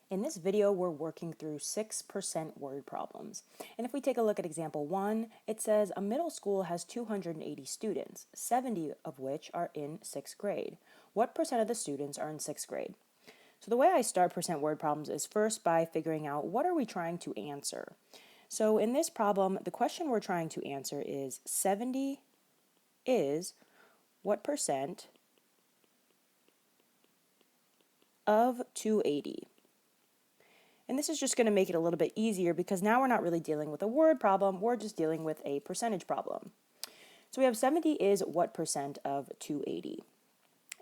In this video, we're working through 6% word problems. And if we take a look at example 1, it says a middle school has 280 students, 70 of which are in 6th grade. What percent of the students are in 6th grade? So the way I start percent word problems is first by figuring out what are we trying to answer. So in this problem, the question we're trying to answer is 70 is what percent of 280? And this is just going to make it a little bit easier because now we're not really dealing with a word problem, we're just dealing with a percentage problem. So we have 70 is what percent of 280?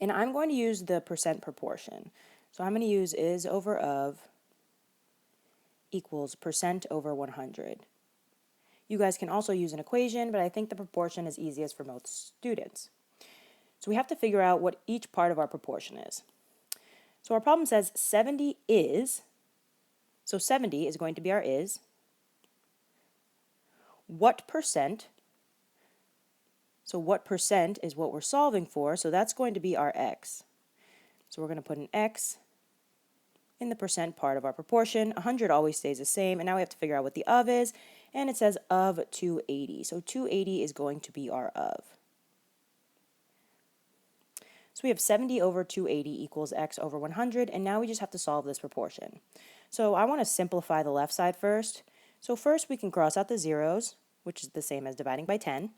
And I'm going to use the percent proportion. So I'm going to use is over of equals percent over 100. You guys can also use an equation, but I think the proportion is easiest for most students. So we have to figure out what each part of our proportion is. So our problem says 70 is, so 70 is going to be our is. What percent? So what percent is what we're solving for, so that's going to be our x. So we're going to put an x in the percent part of our proportion. 100 always stays the same, and now we have to figure out what the of is, and it says of 280. So 280 is going to be our of. So we have 70 over 280 equals x over 100, and now we just have to solve this proportion. So I want to simplify the left side first. So first we can cross out the zeros, which is the same as dividing by 10.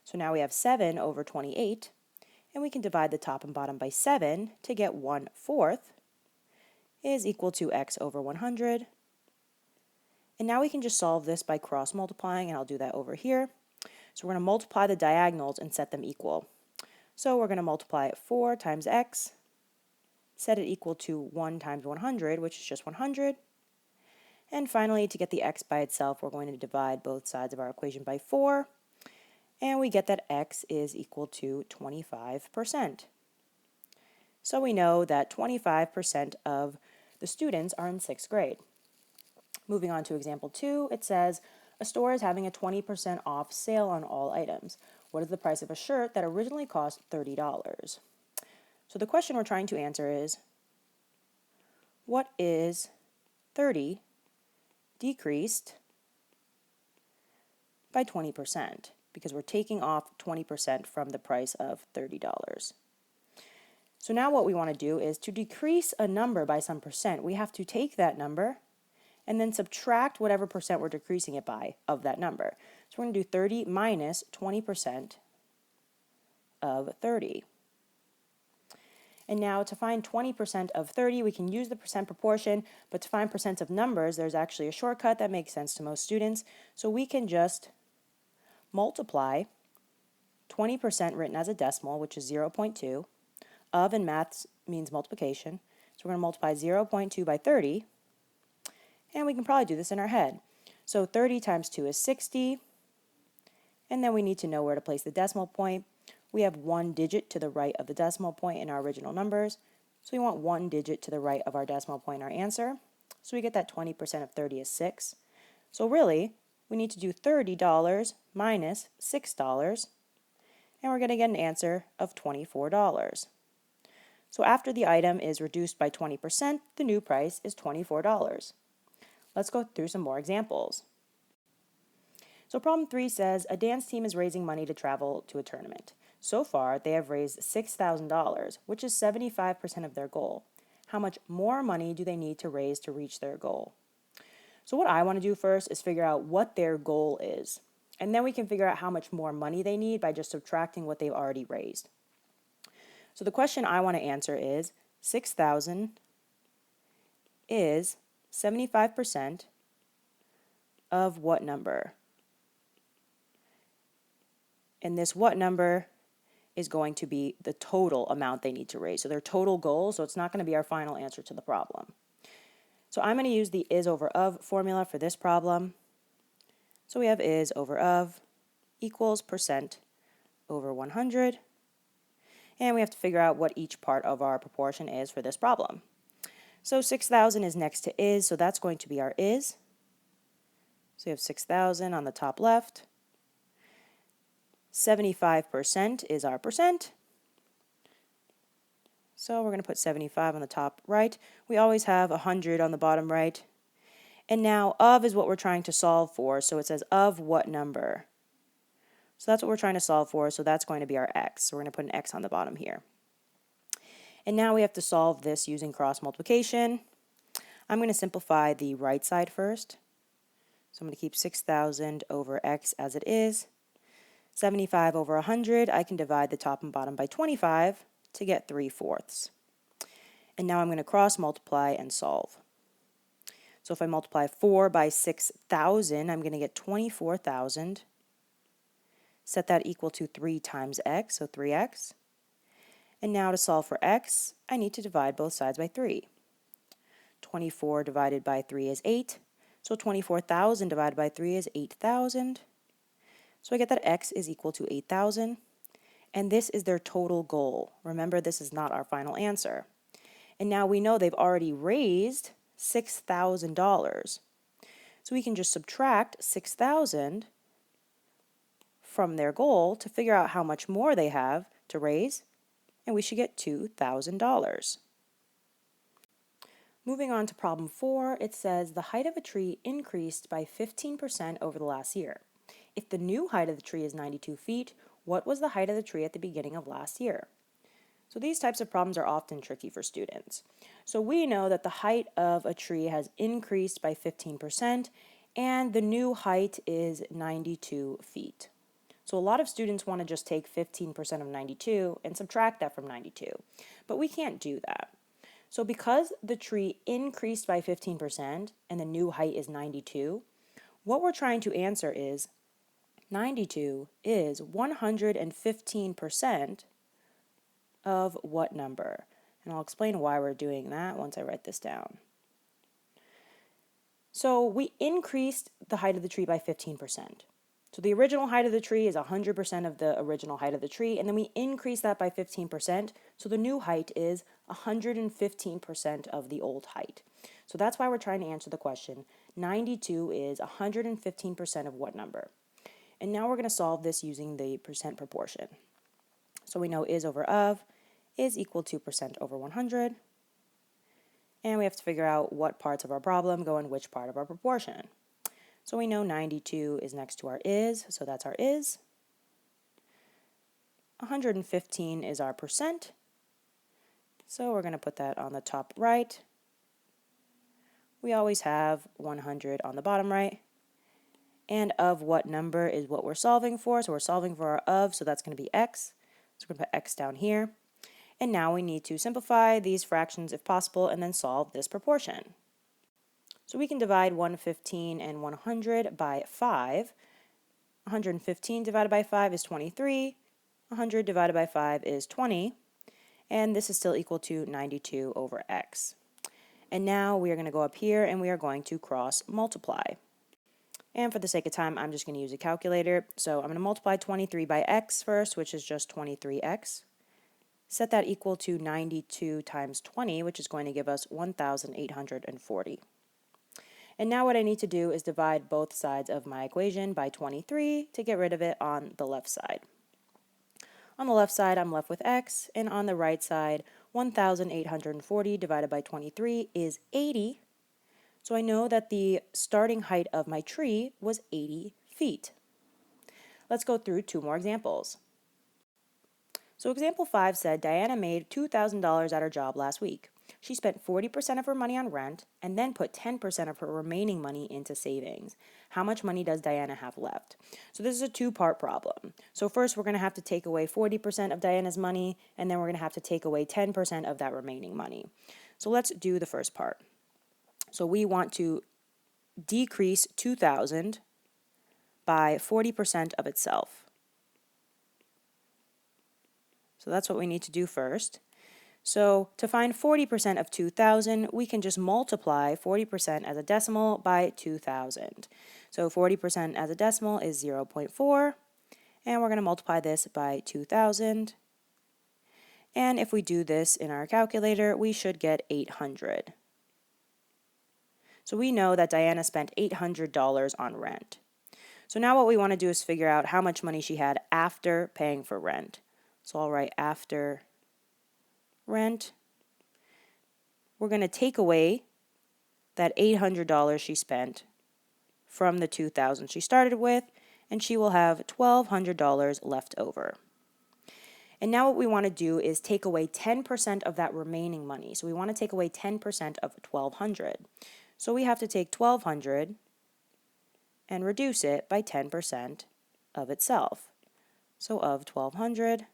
So now we have 7 over 28, and we can divide the top and bottom by 7 to get 1/4 is equal to x over 100. And now we can just solve this by cross multiplying, and I'll do that over here. So we're going to multiply the diagonals and set them equal. So we're going to multiply 4 times x, set it equal to 1 times 100, which is just 100. And finally, to get the x by itself, we're going to divide both sides of our equation by 4. And we get that x is equal to 25%. So we know that 25% of the students are in 6th grade. Moving on to example 2, it says, a store is having a 20% off sale on all items. What is the price of a shirt that originally cost $30? So the question we're trying to answer is, what is 30 decreased by 20%? Because we're taking off 20% from the price of $30. So now what we want to do is to decrease a number by some percent, we have to take that number and then subtract whatever percent we're decreasing it by of that number. So we're going to do 30 minus 20% of 30. And now to find 20% of 30, we can use the percent proportion, but to find percents of numbers, there's actually a shortcut that makes sense to most students. So we can just multiply 20% written as a decimal, which is 0.2. Of in math means multiplication. So we're going to multiply 0.2 by 30. And we can probably do this in our head. So 30 times 2 is 60. And then we need to know where to place the decimal point. We have 1 digit to the right of the decimal point in our original numbers. So we want 1 digit to the right of our decimal point in our answer. So we get that 20% of 30 is 6. So really, we need to do $30 minus $6. And we're going to get an answer of $24. So after the item is reduced by 20%, the new price is $24. Let's go through some more examples. So problem 3 says, a dance team is raising money to travel to a tournament. So far, they have raised $6,000, which is 75% of their goal. How much more money do they need to raise to reach their goal? So what I want to do first is figure out what their goal is. And then we can figure out how much more money they need by just subtracting what they've already raised. So the question I want to answer is, 6,000 is 75% of what number? And this what number is going to be the total amount they need to raise. So their total goal, so it's not going to be our final answer to the problem. So I'm going to use the is over of formula for this problem. So we have is over of equals percent over 100. And we have to figure out what each part of our proportion is for this problem. So 6,000 is next to is, so that's going to be our is. So we have 6,000 on the top left. 75% is our percent. So we're going to put 75 on the top right. We always have 100 on the bottom right. And now of is what we're trying to solve for. So it says of what number? So that's what we're trying to solve for. So that's going to be our x. So we're going to put an x on the bottom here. And now we have to solve this using cross multiplication. I'm going to simplify the right side first. So I'm going to keep 6,000 over x as it is. 75 over 100, I can divide the top and bottom by 25 to get 3/4. And now I'm going to cross multiply and solve. So if I multiply 4 by 6,000, I'm going to get 24,000. Set that equal to 3 times x, so 3x. And now to solve for x, I need to divide both sides by 3. 24 divided by 3 is 8. So 24,000 divided by 3 is 8,000. So I get that x is equal to 8,000. And this is their total goal. Remember, this is not our final answer. And now we know they've already raised $6,000. So we can just subtract 6,000 from their goal to figure out how much more they have to raise, and we should get $2,000. Moving on to problem 4, it says the height of a tree increased by 15% over the last year. If the new height of the tree is 92 feet, what was the height of the tree at the beginning of last year? So these types of problems are often tricky for students. So we know that the height of a tree has increased by 15% and the new height is 92 feet. So a lot of students want to just take 15% of 92 and subtract that from 92, but we can't do that. So because the tree increased by 15% and the new height is 92, what we're trying to answer is 92 is 115% of what number? And I'll explain why we're doing that once I write this down. So we increased the height of the tree by 15%. So the original height of the tree is 100% of the original height of the tree, and then we increase that by 15%, so the new height is 115% of the old height. So that's why we're trying to answer the question. 92 is 115% of what number? And now we're going to solve this using the percent proportion. So we know is over of is equal to percent over 100, and we have to figure out what parts of our problem go in which part of our proportion. So we know 92 is next to our is, so that's our is. 115 is our percent, so we're going to put that on the top right. We always have 100 on the bottom right. And of what number is what we're solving for, so we're solving for our of, so that's going to be x. So we're going to put x down here. And now we need to simplify these fractions if possible and then solve this proportion. So we can divide 115 and 100 by 5. 115 divided by 5 is 23. 100 divided by 5 is 20. And this is still equal to 92 over x. And now we are going to go up here and we are going to cross multiply. And for the sake of time, I'm just going to use a calculator. So I'm going to multiply 23 by x first, which is just 23x. Set that equal to 92 times 20, which is going to give us 1,840. And now what I need to do is divide both sides of my equation by 23 to get rid of it on the left side. On the left side, I'm left with x, and on the right side, 1,840 divided by 23 is 80. So I know that the starting height of my tree was 80 feet. Let's go through 2 more examples. So example 5 said Diana made $2,000 at her job last week. She spent 40% of her money on rent and then put 10% of her remaining money into savings. How much money does Diana have left? So this is a 2-part problem. So first we're going to have to take away 40% of Diana's money, and then we're going to have to take away 10% of that remaining money. So let's do the first part. So we want to decrease 2,000 by 40% of itself. So that's what we need to do first. So to find 40% of 2,000, we can just multiply 40% as a decimal by 2,000. So 40% as a decimal is 0.4, and we're going to multiply this by 2,000. And if we do this in our calculator, we should get 800. So we know that Diana spent $800 on rent. So now what we want to do is figure out how much money she had after paying for rent. So I'll write after rent. We're going to take away that $800 she spent from the $2,000 she started with, and she will have $1,200 left over. And now what we want to do is take away 10% of that remaining money. So we want to take away 10% of $1,200. So we have to take $1,200 and reduce it by 10% of itself. So of $1,200,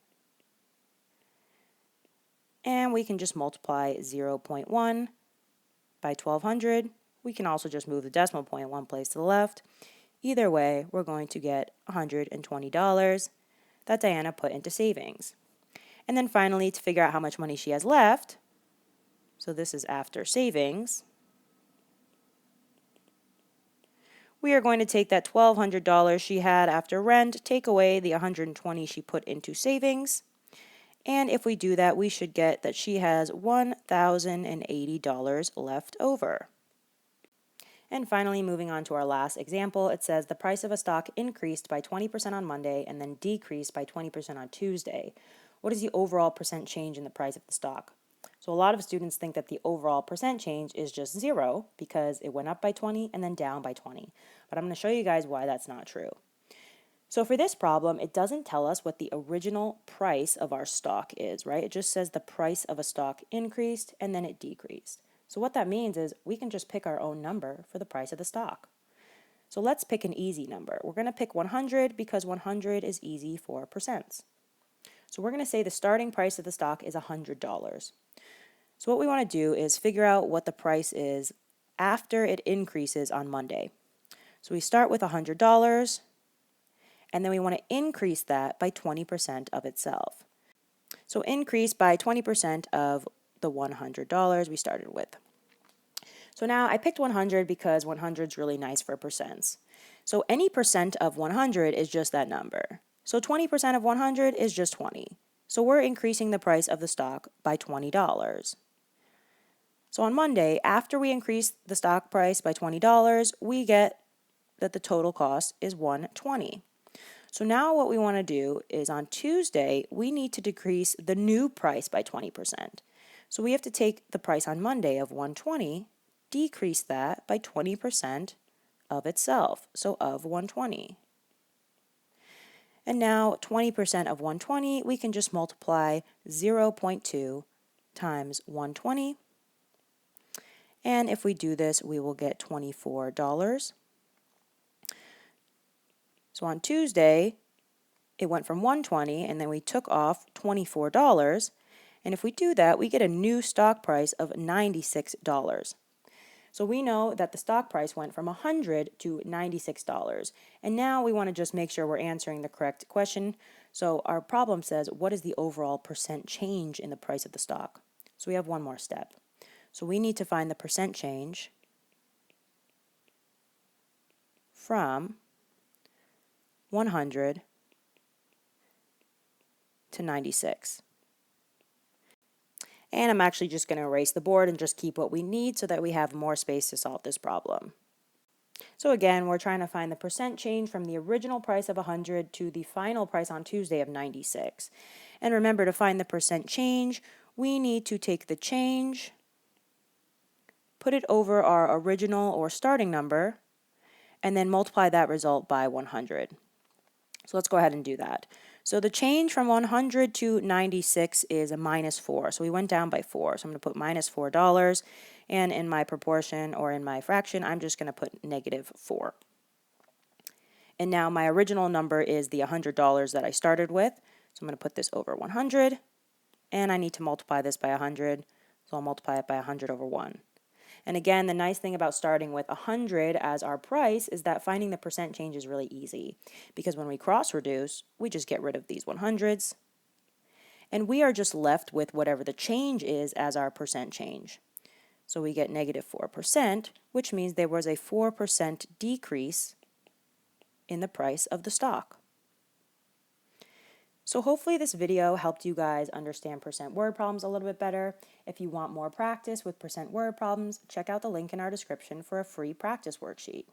and we can just multiply 0.1 by 1,200. We can also just move the decimal point one place to the left. Either way, we're going to get $120 that Diana put into savings. And then finally, to figure out how much money she has left, so this is after savings, we are going to take that $1,200 she had after rent, take away the $120 she put into savings, and if we do that, we should get that she has $1,080 left over. And finally, moving on to our last example, it says the price of a stock increased by 20% on Monday and then decreased by 20% on Tuesday. What is the overall percent change in the price of the stock? So a lot of students think that the overall percent change is just 0 because it went up by 20 and then down by 20. But I'm going to show you guys why that's not true. So for this problem, it doesn't tell us what the original price of our stock is, right? It just says the price of a stock increased and then it decreased. So what that means is we can just pick our own number for the price of the stock. So let's pick an easy number. We're going to pick 100 because 100 is easy for percents. So we're going to say the starting price of the stock is $100. So what we want to do is figure out what the price is after it increases on Monday. So we start with $100, and then we want to increase that by 20% of itself. So increase by 20% of the $100 we started with. So now I picked 100 because 100 is really nice for percents. So any percent of 100 is just that number. So 20% of 100 is just 20. So we're increasing the price of the stock by $20. So on Monday, after we increase the stock price by $20, we get that the total cost is $120. So now what we want to do is on Tuesday, we need to decrease the new price by 20%. So we have to take the price on Monday of $120, decrease that by 20% of itself, so of $120. And now 20% of $120, we can just multiply 0.2 times $120. And if we do this, we will get $24. So on Tuesday, it went from $120, and then we took off $24. And if we do that, we get a new stock price of $96. So we know that the stock price went from $100 to $96. And now we want to just make sure we're answering the correct question. So our problem says, what is the overall percent change in the price of the stock? So we have one more step. So we need to find the percent change from 100 to 96. And I'm actually just going to erase the board and just keep what we need so that we have more space to solve this problem. So again, we're trying to find the percent change from the original price of 100 to the final price on Tuesday of 96. And remember, to find the percent change, we need to take the change, put it over our original or starting number, and then multiply that result by 100. So let's go ahead and do that. So the change from 100 to 96 is a -4. So we went down by 4. So I'm going to put -$4. And in my proportion or in my fraction, I'm just going to put -4. And now my original number is the $100 that I started with. So I'm going to put this over 100. And I need to multiply this by 100. So I'll multiply it by 100 over 1. And again, the nice thing about starting with 100 as our price is that finding the percent change is really easy. Because when we cross-reduce, we just get rid of these 100s. And we are just left with whatever the change is as our percent change. So we get -4%, which means there was a 4% decrease in the price of the stock. So hopefully this video helped you guys understand percent word problems a little bit better. If you want more practice with percent word problems, check out the link in our description for a free practice worksheet.